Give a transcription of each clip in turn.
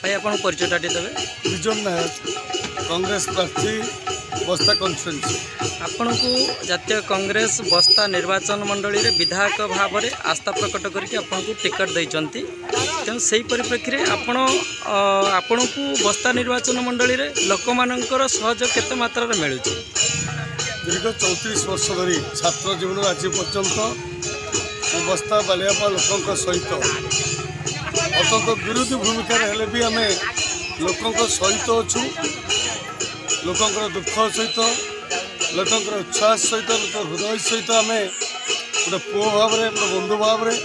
भाई आपन परिचयटा देबे। विजन नायक कांग्रेस प्रार्थी बस्ता कॉन्फ्रेंस। आपण को जातीय कांग्रेस बस्ता निर्वाचन मंडली रे विधायक भाव में आस्था प्रकट करके आपन को टिकट दैचंती। तेणु से परिप्रेक्षी में आपण को बस्ता निर्वाचन मंडली रे लोक मानकर सहयोग केते मात्रा रे मिलुची? दीर्घ 34 वर्ष धरी छात्र जीवन आज पर्यंत बस्ता बालियापा लोकों सहित अत्यंत विरोधी भूमिका हेले भी आम लोकों सहित अच्छु। लोकों दुख सहित लोकों उत्साह सहित लोक हृदय सहित आम गोटे पुओ भाव में गोटे बंधु भाव में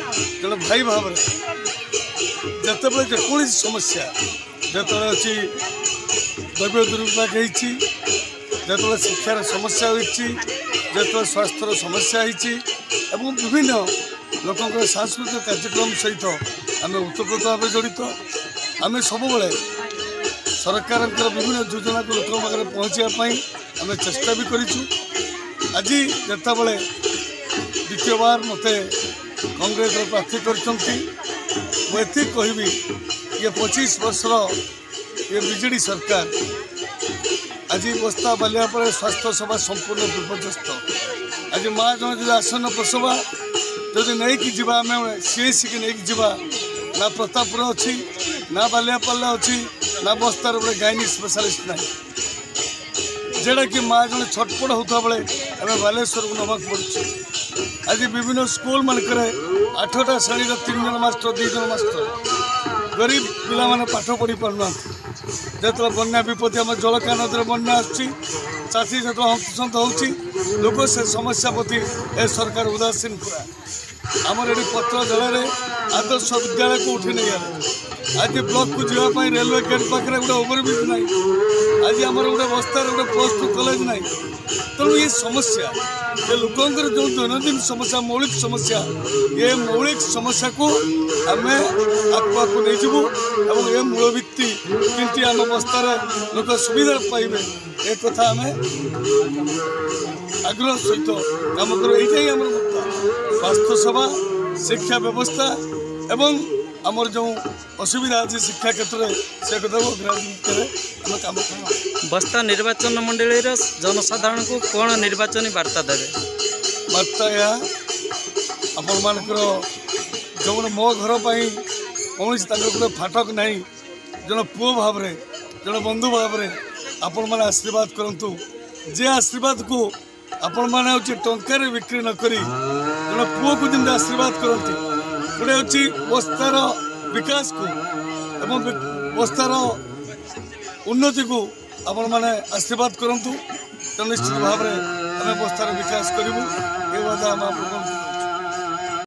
जड़े भाई भाव में जिते बड़े जेको समस्या जो अच्छी द्रव्य दुर्विभाग होते शिक्षार समस्या होते स्वास्थ्यर समस्या होती विभिन्न लोकों सांस्कृतिक कार्यक्रम सहित आम उत्तरप्रेत भाव जड़ित। आम सब सरकार विभिन्न योजना को लोक पाखे पहुँचापी आम चेष्टा भी करूँ। आज जिते बड़े द्वितीय बार मत कांग्रेस प्रार्थी कर कहबी ये 25 वर्षर ये बीजेडी सरकार आज बस्ता बालियापर स्वास्थ्य सेवा संपूर्ण विपर्यस्त। आज माँ जन आसन प्रसवा जदि नहीं कि जीवा आम सीएससी की नहीं जीवा ना प्रतापपुर अच्छी ना बालियापाला अच्छी ना बस्तार गोटे गायनी स्पेशलिस्ट ना जेड़ा कि माँ जन छटपट होता बेले आम बालेश्वर को नवाक पड़ू। आज विभिन्न स्कूल मानक 8टा श्रेणी 3 जन मास्टर 2 जन मास्टर गरीब पिला माने पाठ पढ़ी पारना जो बन्या विपत्ति आम जलका नदी बन्या आसी जो हस्तसंत हो लोक से समस्या प्रति ए सरकार उदासीन पूरा। आमर ये पत्र जिले में आदर्श विद्यालय को उठी नहीं गले। आज ब्लॉक को जावाई रेलवे गेट पाखे गोटे ओवरब्रिज ना आज आम गोटे बस्तार गोटे प्लस 2 कॉलेज ना तेणु ये समस्या ये लोकंर जो दैनंदिन समस्या मौलिक समस्या ये मौलिक समस्या को आम आगुआ को नहीं जीवु और ये मूल भित्ति किंतु आम बस्तार लोक सुविधा पाइबे एक कथा आम आग्रह सहित काम करूँ। यही आम स्वास्थ्य सेवा शिक्षा व्यवस्था एवं आमर जो असुविधा अच्छी शिक्षा क्षेत्र में से कथा को आम काम कर। बस्ता निर्वाचन मंडली जनसाधारण को कौन निर्वाचन वार्ता देवे? वार्ता या आपण मानकर जो मो घर पर कौन गोटे फाटक ना जन पुओ भाव में जन बंधु भाव में आपण मैंने आशीर्वाद करूँ। जे आशीर्वाद को आपण मैंने हूँ टंकार बिक्री न करी जन पुओ को जमी आशीर्वाद करती गोटे हूँ बस्तार विकास को एवं बस्तार उन्नति को आपण मैंने आशीर्वाद करूँ। तो निश्चित भाव में आम बस्तार विकास करूँ ये बात आम